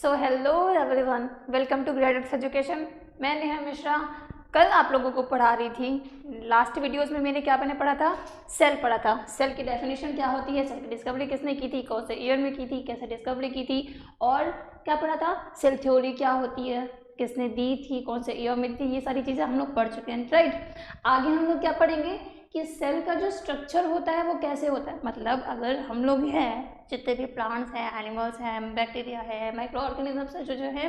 So hello everyone, welcome to Gradets education. मैं नेहा मिश्रा। कल आप लोगों को पढ़ा रही थी। लास्ट वीडियोस में मैंने क्या पढ़ा था? सेल पढ़ा था। सेल की डेफिनेशन क्या होती है, सेल की डिस्कवरी किसने की थी, कौन से ईयर में की थी, कैसे डिस्कवरी की थी, और क्या पढ़ा था, सेल थ्योरी क्या होती है, किसने दी थी, कौन से ईयर में थी। ये सारी चीज़ें हम लोग पढ़ चुके हैं, राइट। आगे हम लोग क्या पढ़ेंगे कि सेल का जो स्ट्रक्चर होता है वो कैसे होता है। मतलब अगर हम लोग हैं, जितने भी प्लांट्स हैं, एनिमल्स हैं, बैक्टीरिया है, माइक्रो ऑर्गेनिजम्स है, जो है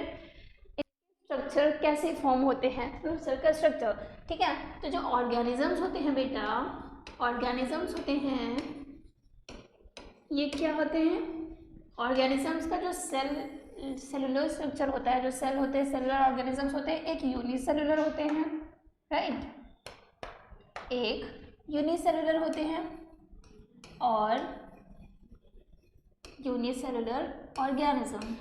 स्ट्रक्चर कैसे फॉर्म होते हैं, तो सेल का स्ट्रक्चर, ठीक है। तो जो ऑर्गेनिजम्स होते हैं बेटा, ऑर्गेनिजम्स होते हैं, ये क्या होते हैं? ऑर्गेनिजम्स का जो सेलुलर स्ट्रक्चर होता है, जो सेल होते हैं, सेलुलर ऑर्गेनिजम्स होते हैं, एक यूनिसेलुलर होते हैं, राइट। एक यूनिसेलुलर होते हैं और यूनिसेलुलर ऑर्गेनिज्म,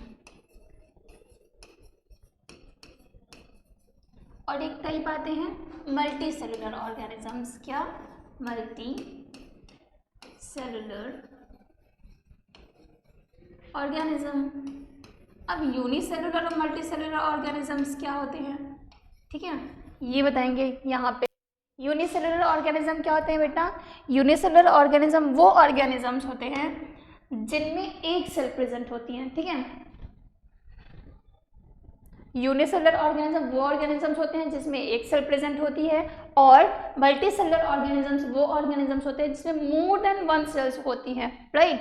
और एक टाइप आते हैं मल्टी सेलुलर ऑर्गेनिजम्स। क्या? Multi cellular organism. अब यूनिसेलुलर और मल्टी सेलुलर ऑर्गेनिजम्स क्या होते हैं, ठीक है, ये बताएंगे यहाँ पे। यूनिसेलुलर ऑर्गेनिज्म क्या होते हैं बेटा? यूनिसेलुलर ऑर्गेनिज्म वो ऑर्गेनिजम्स होते हैं जिनमें एक सेल प्रेजेंट होती है, ठीक है। यूनिसेलुलर ऑर्गेनिज्म वो ऑर्गेनिजम्स होते हैं जिसमें एक सेल प्रेजेंट होती है, और मल्टी सेलुलर ऑर्गेनिजम्स वो ऑर्गेनिजम्स होते हैं जिसमें मोर देन वन सेल्स होती हैं, राइट।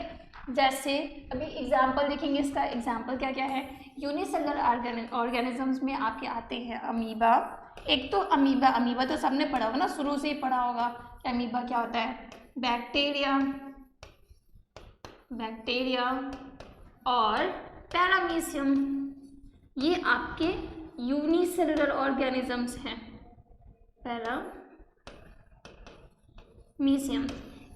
जैसे अभी एग्जांपल देखेंगे, इसका एग्जांपल क्या क्या है। यूनिसेलुलर ऑर्गेनिजम्स में आपके आते हैं अमीबा। एक तो अमीबा तो सबने पढ़ा होगा ना, शुरू से ही पढ़ा होगा कि अमीबा क्या होता है। बैक्टीरिया और पैरामीशियम, ये आपके यूनिसेलुलर ऑर्गेनिजम्स हैं। पैरामीशियम,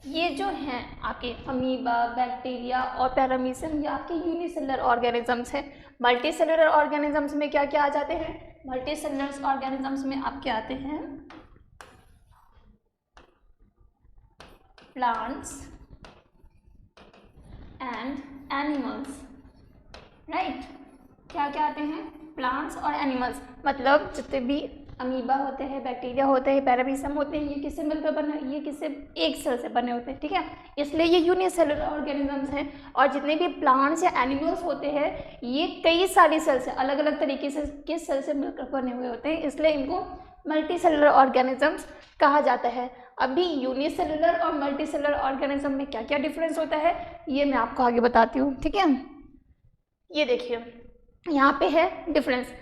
ये जो हैं आपके अमीबा, बैक्टीरिया और पैरामीशियम, ये आपके यूनिसेलुलर ऑर्गेनिजम्स हैं। मल्टी सेलुलर ऑर्गेनिजम्स में क्या क्या आ जाते हैं? मल्टी सेलुलर ऑर्गेनिजम्स में आपके आते हैं प्लांट्स एंड एनिमल्स, राइट। क्या क्या आते हैं? प्लांट्स और एनिमल्स। मतलब जितने भी अमीबा होते हैं, बैक्टीरिया होते हैं, पैरामीशियम होते हैं, ये किससे मिलकर बने? ये किससे? एक सेल से बने होते हैं, ठीक है। इसलिए ये यूनिसेलुलर ऑर्गेनिजम्स हैं। और जितने भी प्लांट्स या एनिमल्स होते हैं, ये कई सारी सेल से, अलग अलग तरीके से के सेल से मिलकर बने हुए होते हैं, इसलिए इनको मल्टी सेलुलर ऑर्गेनिजम्स कहा जाता है। अभी यूनिसेलुलर और मल्टी सेलुलर ऑर्गेनिज्म में क्या क्या डिफरेंस होता है, ये मैं आपको आगे बताती हूँ, ठीक है। ये देखिए यहाँ पे है डिफरेंस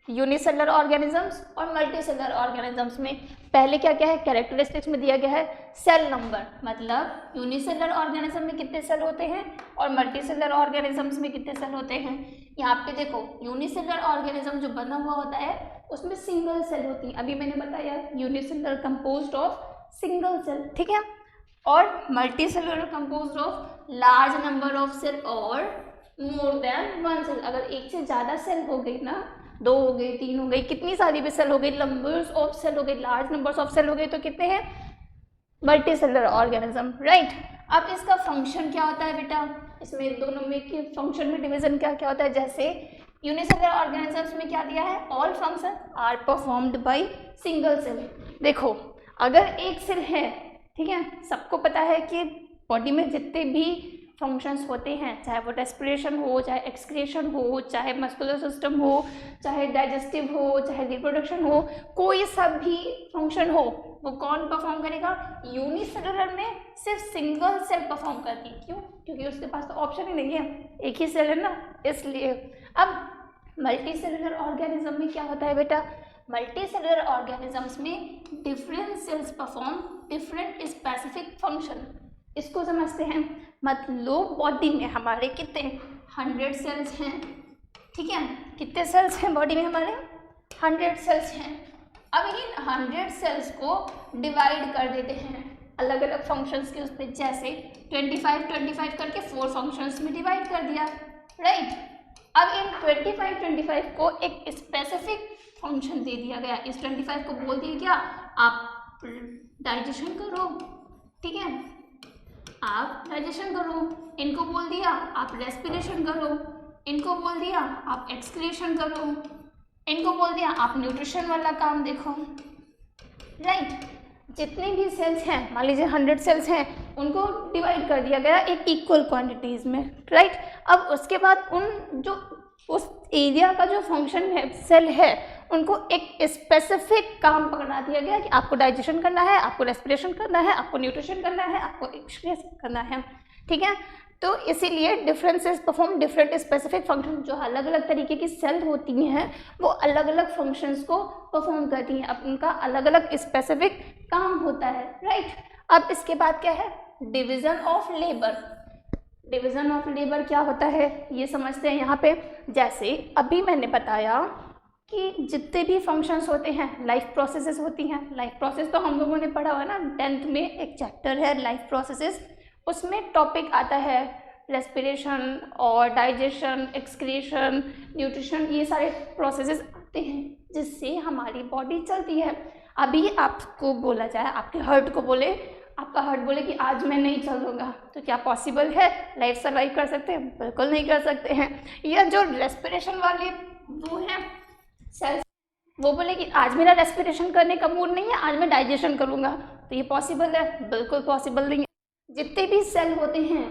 यूनिसेलुलर ऑर्गेनिजम्स और मल्टी सेलुलर ऑर्गेनिजम्स में। पहले क्या क्या है, कैरेक्टरिस्टिक्स में दिया गया है सेल नंबर। मतलब यूनिसेलुलर ऑर्गेनिज्म में कितने सेल होते हैं और मल्टी सेलुलर ऑर्गेनिजम्स में कितने सेल होते हैं। यहाँ पे देखो, यूनिसेलुलर ऑर्गेनिज्म जो बना हुआ होता है उसमें सिंगल सेल होती है। अभी मैंने बताया unicellular composed of single cell, ठीक है। और multicellular composed of large number of cell और मोर देन वन सेल। अगर एक से ज़्यादा सेल हो गई ना, 2 हो गई, 3 हो गई, कितनी सारी भी सेल हो गई, नंबर्स ऑफ सेल हो गई, लार्ज नंबर्स ऑफ सेल हो गई, तो कितने हैं? Multi cellular organism, right. अब इसका फंक्शन क्या होता है बेटा? इसमें दोनों में के फंक्शन में डिवीजन क्या क्या होता है। जैसे यूनिसेलुलर ऑर्गेनिजम्स में क्या दिया है, all function are performed by single cell. देखो अगर एक सेल है, ठीक है, सबको पता है कि बॉडी में जितने भी फंक्शंस होते हैं, चाहे वो रेस्पिरेशन हो, चाहे एक्सक्रीशन हो, चाहे मस्कुलर सिस्टम हो, चाहे डाइजेस्टिव हो, चाहे रिप्रोडक्शन हो, कोई सब भी फंक्शन हो, वो कौन परफॉर्म करेगा? यूनिसेलुलर में सिर्फ सिंगल सेल परफॉर्म करती है। क्यों? क्योंकि उसके पास तो ऑप्शन ही नहीं है, एक ही सेल है ना, इसलिए। अब मल्टी सेलुलर ऑर्गेनिज्म में क्या होता है बेटा? मल्टी सेलुलर ऑर्गेनिजम्स में different cells perform different specific function. इसको समझते हैं। मतलब बॉडी में हमारे कितने 100 सेल्स हैं, ठीक है। कितने सेल्स हैं बॉडी में हमारे? 100 सेल्स हैं। अब इन 100 सेल्स को डिवाइड कर देते हैं अलग अलग फंक्शंस के उस पर। जैसे 25 करके 4 फंक्शंस में डिवाइड कर दिया, राइट। अब इन 25 को एक स्पेसिफिक फंक्शन दे दिया गया। इस 25 को बोल दिया क्या, आप डाइजेशन करो, ठीक है, आप डाइजेशन करो। इनको बोल दिया आप रेस्पिरेशन करो, इनको बोल दिया आप एक्सक्रीशन करो, इनको बोल दिया आप न्यूट्रिशन वाला काम देखो, राइट। जितने भी सेल्स हैं, मान लीजिए 100 सेल्स हैं, उनको डिवाइड कर दिया गया एक इक्वल क्वांटिटीज़ में, राइट। अब उसके बाद उन जो उस एरिया का जो फंक्शन है सेल है, उनको एक स्पेसिफिक काम पकड़ा दिया गया कि आपको डाइजेशन करना है, आपको रेस्पिरेशन करना है, आपको न्यूट्रिशन करना है, आपको एक्सक्रीशन करना है, ठीक है। तो इसीलिए differences perform different specific function, जो अलग अलग तरीके की सेल होती हैं वो अलग अलग फंक्शंस को परफॉर्म करती हैं, अब उनका अलग अलग स्पेसिफिक काम होता है, राइट। अब इसके बाद क्या है, division of labour. Division of labour क्या होता है ये समझते हैं यहाँ पे। जैसे अभी मैंने बताया कि जितने भी फंक्शंस होते हैं, लाइफ प्रोसेसेस होती हैं। लाइफ प्रोसेस तो हम लोगों ने पढ़ा हुआ है ना, 10th में एक चैप्टर है लाइफ प्रोसेसेस, उसमें टॉपिक आता है रेस्पिरेशन और डाइजेशन, एक्सक्रीशन, न्यूट्रिशन, ये सारे प्रोसेसेस आते हैं जिससे हमारी बॉडी चलती है। अभी आपको बोला जाए, आपके हार्ट को बोले, आपका हार्ट बोले कि आज मैं नहीं चलूँगा, तो क्या पॉसिबल है लाइफ सर्वाइव कर सकते हैं? बिल्कुल नहीं कर सकते हैं। या जो रेस्पिरेशन वाले वो हैं सेल्स, वो बोले कि आज मेरा रेस्पिरेशन करने का मूड नहीं है, आज मैं डाइजेशन करूँगा, तो ये पॉसिबल है? बिल्कुल पॉसिबल नहीं है। जितने भी सेल होते हैं,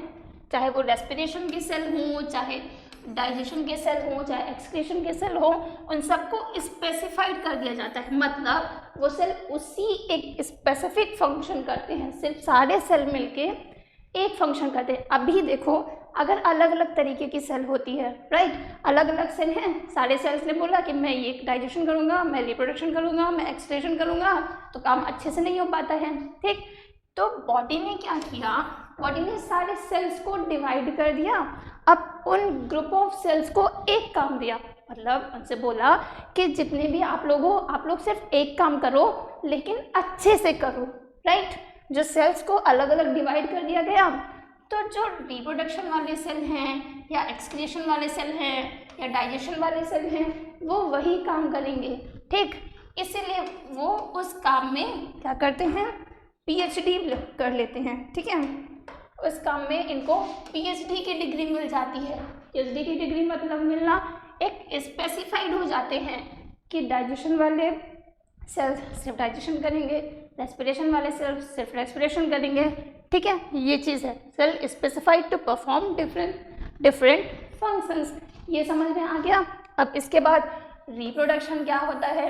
चाहे वो रेस्पिरेशन के सेल हों, चाहे डाइजेशन के सेल हों, चाहे एक्सक्रीशन के सेल हों, उन सबको स्पेसिफाइड कर दिया जाता है। मतलब वो सेल उसी एक स्पेसिफिक फंक्शन करते हैं, सिर्फ सारे सेल मिलके एक फंक्शन करते हैं। अभी देखो, अगर अलग अलग तरीके की सेल होती है, राइट, अलग अलग सेल हैं, सारे सेल्स ने बोला कि मैं ये डाइजेशन करूँगा, मैं रिप्रोडक्शन करूँगा, मैं एक्सक्रीशन करूँगा, तो काम अच्छे से नहीं हो पाता है, ठीक। तो बॉडी ने क्या किया, बॉडी ने सारे सेल्स को डिवाइड कर दिया। अब उन ग्रुप ऑफ सेल्स को एक काम दिया, मतलब उनसे बोला कि जितने भी आप लोग हो, आप लोग सिर्फ एक काम करो, लेकिन अच्छे से करो, राइट। जो सेल्स को अलग अलग डिवाइड कर दिया गया, तो जो रिप्रोडक्शन वाले सेल हैं या एक्सक्रीशन वाले सेल हैं या डाइजेशन वाले सेल हैं, वो वही काम करेंगे, ठीक। इसीलिए वो उस काम में क्या करते हैं, PhD कर लेते हैं, ठीक है। उस काम में इनको PhD की डिग्री मिल जाती है। PhD की डिग्री मतलब मिलना, एक स्पेसिफाइड हो जाते हैं कि डाइजेशन वाले सेल्स सिर्फ डाइजेशन करेंगे, रेस्पिरेशन वाले सेल्स सिर्फ रेस्पिरेशन करेंगे, ठीक है। ये चीज़ है, cell specified to perform different functions. ये समझ में आ गया। अब इसके बाद रिप्रोडक्शन क्या होता है।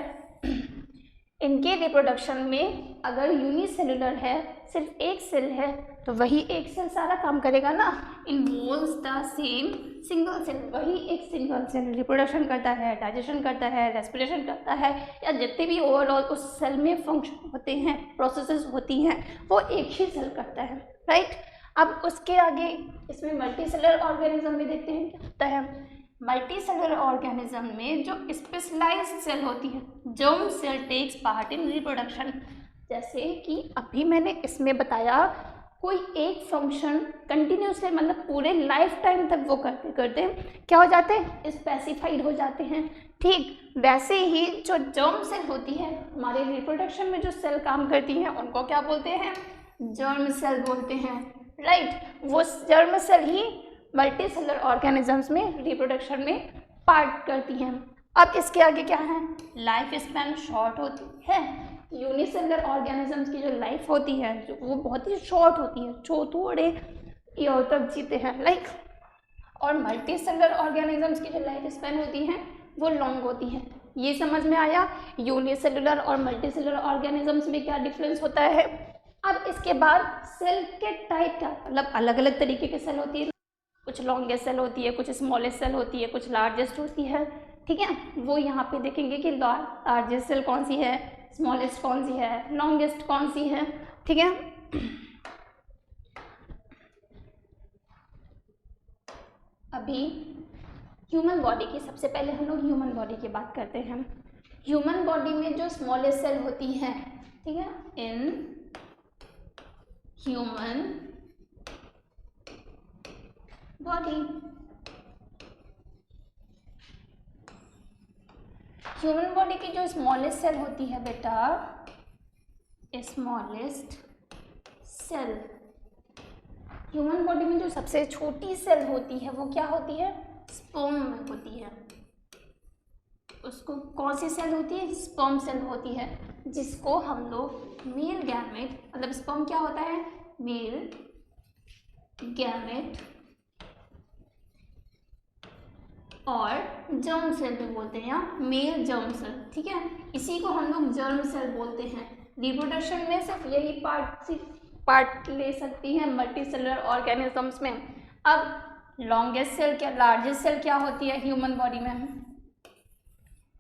इनके रिप्रोडक्शन में अगर यूनिसेलुलर है, सिर्फ एक सेल है, तो वही एक सेल सारा काम करेगा ना, involves the same single cell. वही एक सिंगल सेल रिप्रोडक्शन करता है, डाइजेशन करता है, रेस्पिरेशन करता है, या जितने भी ओवरऑल उस सेल में फंक्शन होते हैं, प्रोसेसेस होती हैं, वो एक ही सेल करता है, राइट। अब उसके आगे इसमें मल्टीसेलुलर ऑर्गेनिज्म में देखते हैं क्या होता है। मल्टीसेलुलर ऑर्गेनिज्म में जो स्पेशलाइज्ड सेल होती है, germ sale tax part in reproduction. जैसे कि अभी मैंने इसमें बताया, कोई एक फंक्शन कंटिन्यूसली, मतलब पूरे लाइफ टाइम तक वो करते करते क्या हो जाते हैं, स्पेसिफाइड हो जाते हैं, ठीक। वैसे ही जो जर्म सेल होती है, हमारे रिप्रोडक्शन में जो सेल काम करती हैं, उनको क्या बोलते हैं, जर्म सेल बोलते हैं, राइट। वो जर्म सेल ही मल्टीसेलुलर ऑर्गेनिजम्स में रिप्रोडक्शन में पार्ट करती हैं। अब इसके आगे क्या है, लाइफ स्पैन शॉर्ट होती है। यूनिसेलुलर ऑर्गेनिजम्स की जो लाइफ होती है, जो वो बहुत ही शॉर्ट होती है, जो थोड़े ईयर तक जीते हैं, लाइक। और मल्टीसेलुलर ऑर्गेनिजम्स की जो लाइफ स्पैन होती है वो लॉन्ग होती है। ये समझ में आया, यूनिसेलुलर और मल्टीसेलुलर ऑर्गेनिजम्स में क्या डिफरेंस होता है। अब इसके बाद सेल के टाइप क्या, मतलब अलग अलग तरीके के सेल होती है, कुछ लॉन्गेस्ट सेल होती है, कुछ स्मॉलेस्ट सेल होती है, कुछ लार्जेस्ट होती है, ठीक है। वो यहाँ पे देखेंगे कि लार्जेस्ट सेल कौन सी है, स्मॉलेस्ट कौन सी है, लॉन्गेस्ट कौन सी है, ठीक है। अभी ह्यूमन बॉडी की, सबसे पहले हम लोग ह्यूमन बॉडी की बात करते हैं। ह्यूमन बॉडी में जो स्मॉलेस्ट सेल होती है, ठीक है, in human body, human body की जो स्मॉलेस्ट सेल होती है बेटा, स्मॉलेस्ट सेल, ह्यूमन बॉडी में जो सबसे छोटी सेल होती है वो क्या होती है, स्पर्म में होती है, उसको कौन सी सेल होती है? स्पर्म सेल होती है, जिसको हम लोग मेल गैमेट, मतलब स्पर्म क्या होता है? मेल गैमेट और जर्म सेल भी बोलते हैं, या मेल जर्म सेल, ठीक है। इसी को हम लोग जर्म सेल बोलते हैं। रिप्रोडक्शन में सिर्फ यही पार्ट ले सकती है मल्टी सेलुलर ऑर्गेनिजम्स में। अब लॉन्गेस्ट सेल क्या, लार्जेस्ट सेल क्या होती है ह्यूमन बॉडी में?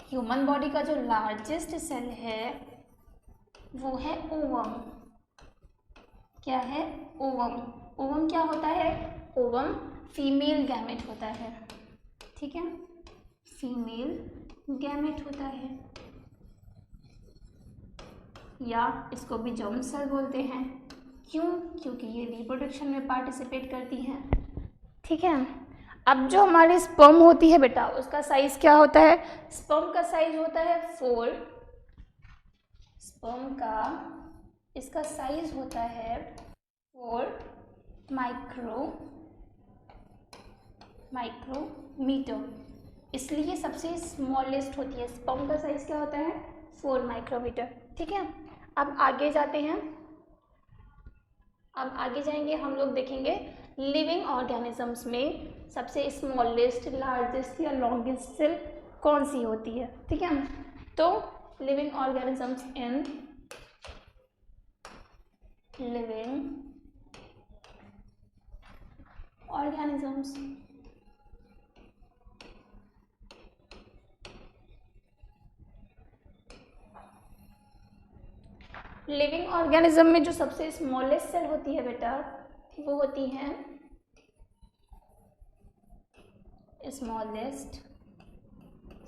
ह्यूमन बॉडी का जो लार्जेस्ट सेल है वो है ओवम। क्या है? ओवम। ओवम क्या होता है? ओवम फीमेल गैमेट होता है, ठीक है, फीमेल गैमेट होता है, या इसको भी जर्म सेल बोलते हैं। क्यों? क्योंकि ये रिप्रोडक्शन में पार्टिसिपेट करती हैं, ठीक है। अब जो हमारी स्पर्म होती है बेटा, उसका साइज क्या होता है? स्पर्म का साइज होता है 4, स्पर्म का इसका साइज होता है 4 माइक्रोमीटर, इसलिए सबसे स्मॉलेस्ट होती है। स्पर्म का साइज क्या होता है? 4 माइक्रोमीटर, ठीक है। अब आगे जाते हैं, अब आगे जाएंगे, हम लोग देखेंगे लिविंग ऑर्गेनिजम्स में सबसे स्मॉलेस्ट, लार्जेस्ट या लॉन्गेस्ट सेल कौन सी होती है, ठीक है। तो living organisms in living organisms, living organism में जो सबसे स्मॉलेस्ट सेल होती है बेटा, वो होती है स्मॉलेस्ट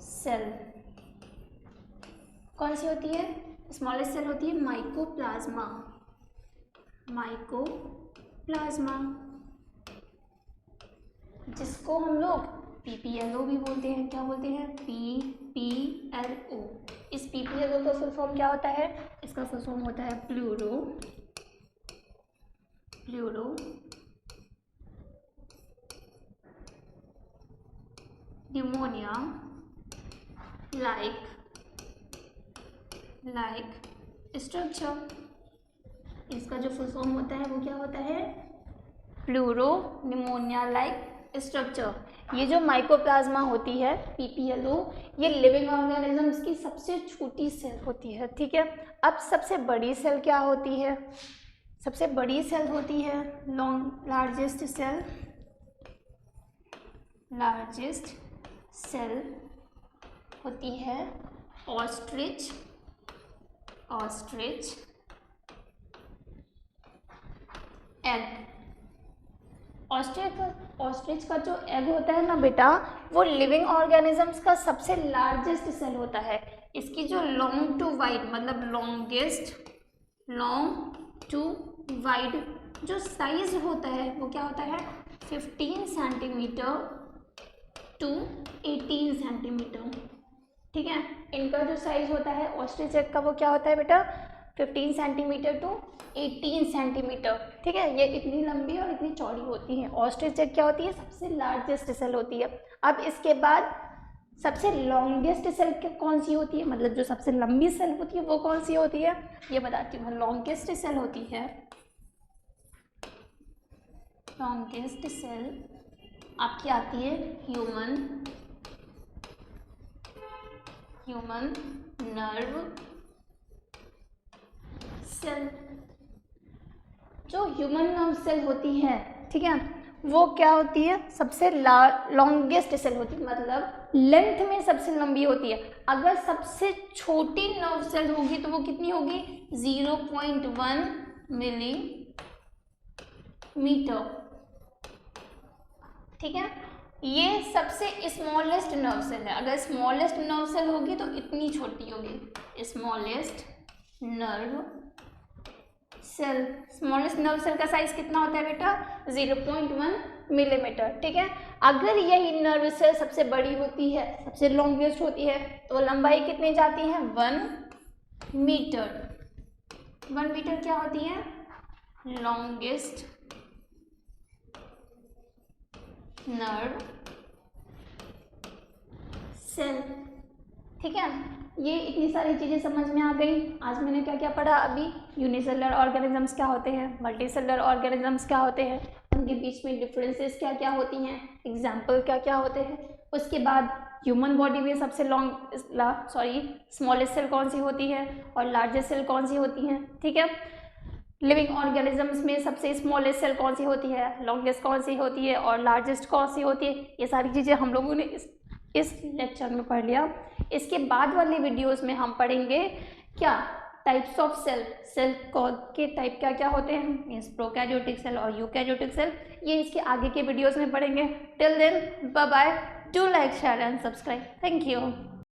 सेल। कौन सी होती है? स्मॉलेस्ट सेल होती है माइकोप्लाज्मा। माइकोप्लाज्मा, जिसको हम लोग PPLO भी बोलते हैं। क्या बोलते हैं? PPLO। इस PPLO का फुल फॉर्म क्या होता है? इसका फुल फॉर्म होता है प्लूरो न्यूमोनिया लाइक स्ट्रक्चर। इसका जो फुल फॉर्म होता है वो क्या होता है? Pleuro pneumonia like structure. ये जो माइकोप्लाज्मा होती है PPLO, ये लिविंग ऑर्गेनिजम्स की सबसे छोटी सेल होती है, ठीक है। अब सबसे बड़ी सेल क्या होती है? सबसे बड़ी सेल होती है लार्जेस्ट सेल होती है ऑस्ट्रिच एग। ऑस्ट्रिच का जो एग होता है ना बेटा, वो लिविंग ऑर्गेनिजम्स का सबसे लार्जेस्ट सेल होता है। इसकी जो लॉन्ग टू वाइड, मतलब लॉन्ग टू वाइड जो साइज होता है वो क्या होता है? 15 सेंटीमीटर टू 18 सेंटीमीटर, ठीक है। इनका जो साइज होता है ऑस्ट्रिच एग का, वो क्या होता है बेटा? 15 सेंटीमीटर टू 18 सेंटीमीटर, ठीक है। ये इतनी लंबी और इतनी चौड़ी होती है। ऑस्ट्रिच एग क्या होती है? सबसे लार्जेस्ट सेल होती है। अब इसके बाद सबसे लॉन्गेस्ट सेल कौन सी होती है? मतलब जो सबसे लंबी सेल होती है वो कौन सी होती है? ये बताती हूँ। लॉन्गेस्ट सेल होती है, लॉन्गेस्ट सेल आपकी आती है ह्यूमन नर्व सेल। जो ह्यूमन नर्व सेल होती है, ठीक है, वो क्या होती है? सबसे लॉन्गेस्ट सेल होती है, मतलब लेंथ में सबसे लंबी होती है। अगर सबसे छोटी नर्व सेल होगी तो वो कितनी होगी? 0.1 मिलीमीटर, ठीक है। ये सबसे स्मॉलेस्ट नर्व सेल है। अगर स्मॉलेस्ट नर्व सेल होगी तो इतनी छोटी होगी। स्मॉलेस्ट नर्व सेल का साइज कितना होता है बेटा? 0.1 मिलीमीटर, ठीक है। अगर यही नर्व सेल सबसे बड़ी होती है, सबसे लॉन्गेस्ट होती है, तो लंबाई कितनी जाती है? 1 मीटर। 1 मीटर क्या होती है? Longest nerve cell. ठीक है, ये इतनी सारी चीज़ें समझ में आ गई। आज मैंने क्या क्या पढ़ा अभी, यूनिसेलुलर ऑर्गेनिजम्स क्या होते हैं, मल्टीसेलुलर ऑर्गेनिजम्स क्या होते हैं, उनके बीच में डिफरेंसेस क्या क्या होती हैं, एग्जाम्पल क्या क्या होते हैं। उसके बाद ह्यूमन बॉडी में सबसे स्मॉलेस्ट सेल कौन सी होती है और लार्जेस्ट सेल कौन सी होती हैं। ठीक है, लिविंग ऑर्गेनिजम्स में सबसे स्मॉलेस्ट सेल कौन सी होती है, लॉन्गेस्ट कौन सी होती है और लार्जेस्ट कौन सी होती है। ये सारी चीज़ें हम लोगों ने इस लेक्चर में पढ़ लिया। इसके बाद वाले वीडियोस में हम पढ़ेंगे क्या, टाइप्स ऑफ सेल, सेल के टाइप क्या क्या होते हैं, मीन्स प्रोकैरियोटिक सेल और यूकैरियोटिक सेल। ये इसके आगे के वीडियोस में पढ़ेंगे। Till then bye bye, do like share and subscribe. Thank you.